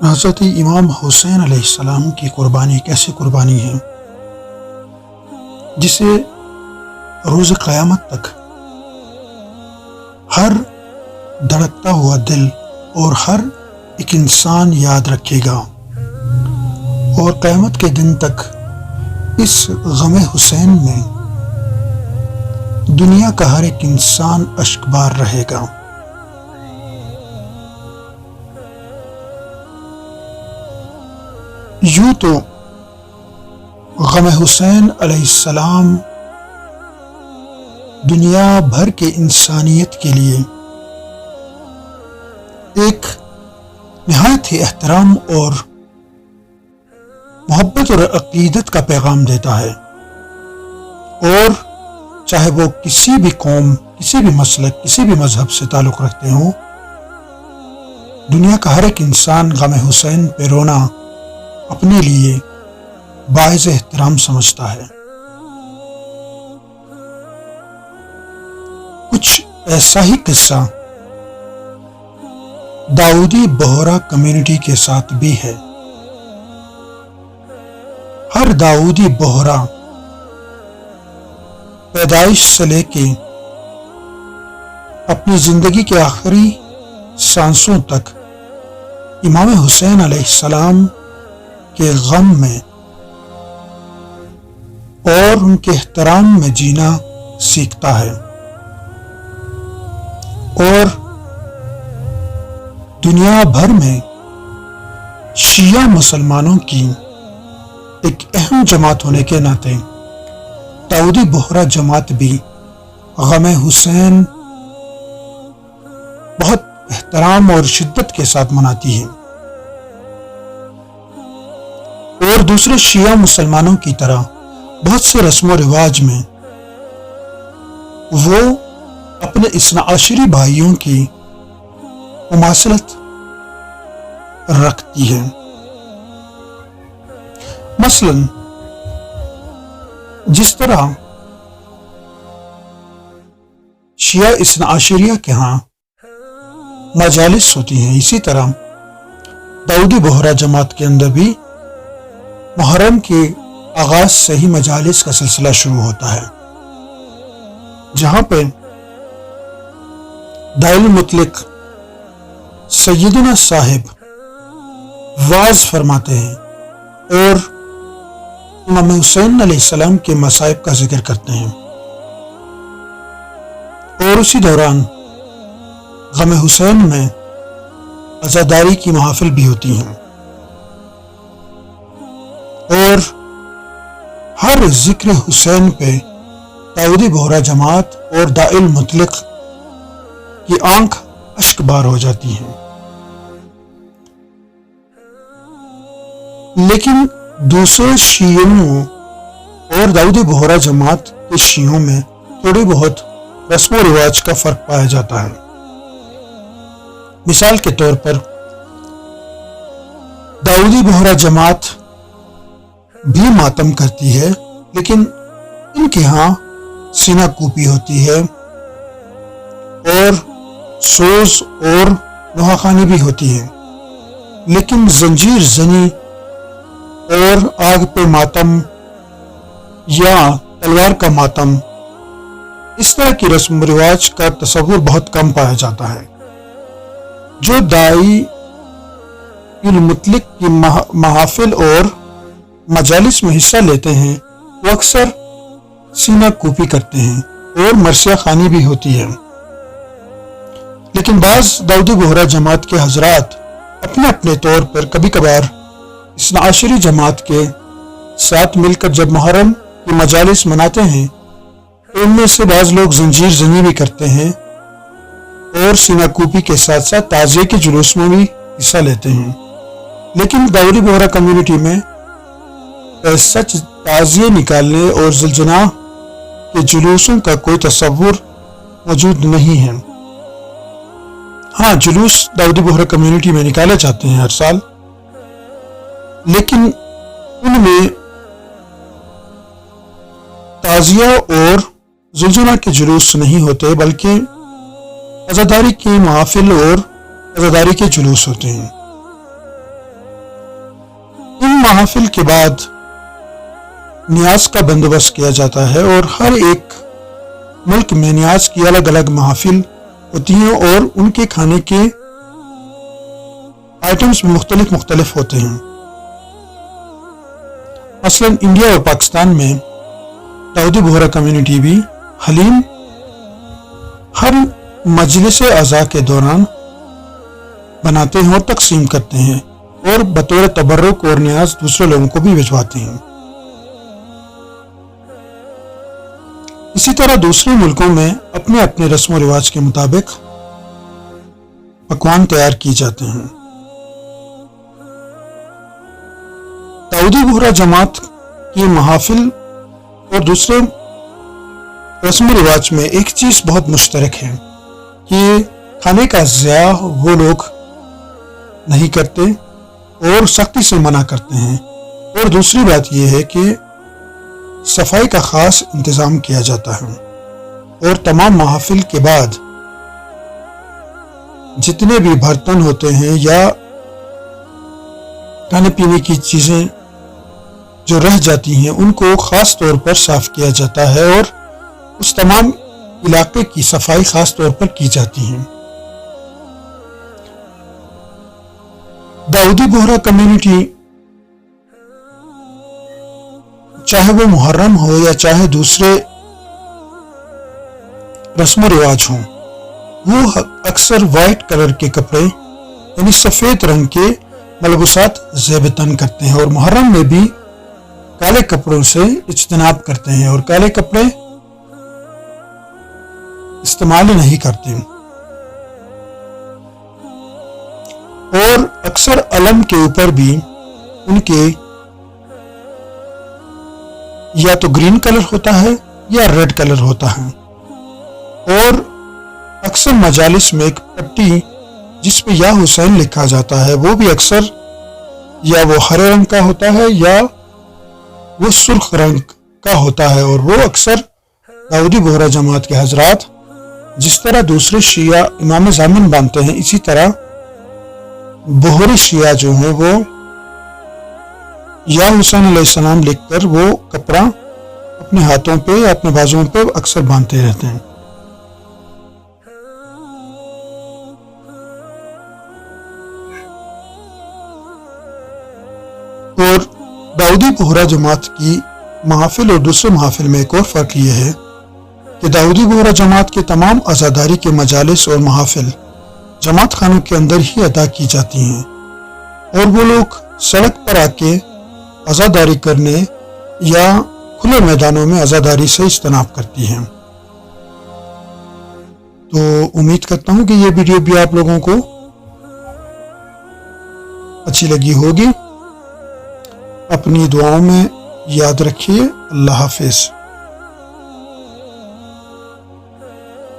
حضرت امام حسین علیہ السلام کی قربانی ایک ایسی قربانی ہے جسے روز قیامت تک ہر دھڑکتا ہوا دل اور ہر ایک انسان یاد رکھے گا، اور قیامت کے دن تک اس غم حسین میں دنیا کا ہر ایک انسان اشکبار رہے گا۔ یوں تو غم حسین علیہ السلام دنیا بھر کے انسانیت کے لیے ایک نہایت ہی احترام اور محبت اور عقیدت کا پیغام دیتا ہے، اور چاہے وہ کسی بھی قوم، کسی بھی مسلک، کسی بھی مذہب سے تعلق رکھتے ہوں، دنیا کا ہر ایک انسان غم حسین پہ رونا اپنے لیے باعث احترام سمجھتا ہے۔ کچھ ایسا ہی قصہ داؤدی بوہرا کمیونٹی کے ساتھ بھی ہے۔ ہر داؤدی بوہرا پیدائش سے لے کے اپنی زندگی کے آخری سانسوں تک امام حسین علیہ السلام کے غم میں اور ان کے احترام میں جینا سیکھتا ہے، اور دنیا بھر میں شیعہ مسلمانوں کی ایک اہم جماعت ہونے کے ناطے داؤدی بوہرا جماعت بھی غم حسین بہت احترام اور شدت کے ساتھ مناتی ہے، اور دوسرے شیعہ مسلمانوں کی طرح بہت سے رسم و رواج میں وہ اپنے اثنا عشری بھائیوں کی مماثلت رکھتی ہے۔ مثلا جس طرح شیعہ اثنا عشریہ کے ہاں مجالس ہوتی ہیں، اسی طرح داؤدی بوہرا جماعت کے اندر بھی محرم کے آغاز سے ہی مجالس کا سلسلہ شروع ہوتا ہے، جہاں پہ داعی المطلق سیدنا صاحب واعظ فرماتے ہیں اور امام حسین علیہ السلام کے مصائب کا ذکر کرتے ہیں، اور اسی دوران غم حسین میں عزاداری کی محافل بھی ہوتی ہیں، اور ہر ذکر حسین پہ داؤدی بوہرا جماعت اور داعی المطلق کی آنکھ اشک بار ہو جاتی ہے۔ لیکن دوسرے شیعوں اور داؤدی بوہرا جماعت کے شیعوں میں تھوڑی بہت رسم و رواج کا فرق پایا جاتا ہے۔ مثال کے طور پر داؤدی بوہرا جماعت بھی ماتم کرتی ہے، لیکن ان کے ہاں سینہ کوپی ہوتی ہے، اور سوز اور نوحہ خوانی بھی ہوتی ہے، لیکن زنجیر زنی اور آگ پہ ماتم یا تلوار کا ماتم، اس طرح کی رسم و رواج کا تصور بہت کم پایا جاتا ہے۔ جو داعی المطلق کی محافل اور مجالس میں حصہ لیتے ہیں وہ اکثر سینہ کوپی کرتے ہیں اور مرثیہ خوانی بھی ہوتی ہے، لیکن بعض داؤدی بوہرا جماعت کے حضرات اپنے اپنے طور پر کبھی کبھار اثنا عشری جماعت کے ساتھ مل کر جب محرم کی مجالس مناتے ہیں تو ان میں سے بعض لوگ زنجیر زنی بھی کرتے ہیں اور سینہ کوپی کے ساتھ ساتھ تعزیے کے جلوس میں بھی حصہ لیتے ہیں، لیکن داؤدی بوہرا کمیونٹی میں سچ تعزیے نکالنے اور زلزلہ کے جلوسوں کا کوئی تصور موجود نہیں ہے۔ ہاں، جلوس داؤدی بوہرا کمیونٹی میں نکالے جاتے ہیں ہر سال، لیکن ان میں تعزیہ اور زلزلہ کے جلوس نہیں ہوتے، بلکہ عزاداری کی محافل اور عزاداری کے جلوس ہوتے ہیں۔ ان محافل کے بعد نیاز کا بندوبست کیا جاتا ہے اور ہر ایک ملک میں نیاز کی الگ الگ محافل ہوتی ہیں اور ان کے کھانے کے آئٹمز مختلف ہوتے ہیں۔ مثلا انڈیا اور پاکستان میں داؤدی بہرا کمیونٹی بھی حلیم ہر مجلس اعضاء کے دوران بناتے ہیں اور تقسیم کرتے ہیں اور بطور تبرک اور نیاز دوسرے لوگوں کو بھی بھجواتے ہیں۔ اسی طرح دوسرے ملکوں میں اپنے اپنے رسم و رواج کے مطابق پکوان تیار کیے جاتے ہیں۔ داؤدی بہرا جماعت کی محافل اور دوسرے رسم و رواج میں ایک چیز بہت مشترک ہے کہ کھانے کا ضیاع وہ لوگ نہیں کرتے اور سختی سے منع کرتے ہیں، اور دوسری بات یہ ہے کہ صفائی کا خاص انتظام کیا جاتا ہے اور تمام محافل کے بعد جتنے بھی برتن ہوتے ہیں یا کھانے پینے کی چیزیں جو رہ جاتی ہیں ان کو خاص طور پر صاف کیا جاتا ہے اور اس تمام علاقے کی صفائی خاص طور پر کی جاتی ہے۔ داؤدی بہرا کمیونٹی چاہے وہ محرم ہو یا چاہے دوسرے رسم و رواج ہوں، وہ اکثر وائٹ کلر کے کپڑے یعنی سفید رنگ کے ملبوسات زیب تن کرتے ہیں اور محرم میں بھی کالے کپڑوں سے اجتناب کرتے ہیں اور کالے کپڑے استعمال نہیں کرتے، اور اکثر علم کے اوپر بھی ان کے یا تو گرین کلر ہوتا ہے یا ریڈ کلر ہوتا ہے، اور اکثر مجالس میں ایک پٹی جس پہ یا حسین لکھا جاتا ہے وہ بھی اکثر یا وہ ہرے رنگ کا ہوتا ہے یا وہ سرخ رنگ کا ہوتا ہے، اور وہ اکثر داؤدی بہرا جماعت کے حضرات جس طرح دوسرے شیعہ امام ضامن باندھتے ہیں اسی طرح بہری شیعہ جو ہیں وہ یا حسین علیہ السلام لکھ کر وہ کپڑا اپنے ہاتھوں پہ یا اپنے بازوؤں پہ اکثر باندھتے رہتے ہیں۔ اور داؤدی بہرا جماعت کی محافل اور دوسرے محافل میں ایک اور فرق یہ ہے کہ داؤدی بہرا جماعت کے تمام عزاداری کے مجالس اور محافل جماعت خانوں کے اندر ہی ادا کی جاتی ہیں، اور وہ لوگ سڑک پر آ کے عزاداری کرنے یا کھلے میدانوں میں عزاداری سے اجتناب کرتی ہیں۔ تو امید کرتا ہوں کہ یہ ویڈیو بھی آپ لوگوں کو اچھی لگی ہوگی۔ اپنی دعاؤں میں یاد رکھیے۔ اللہ حافظ۔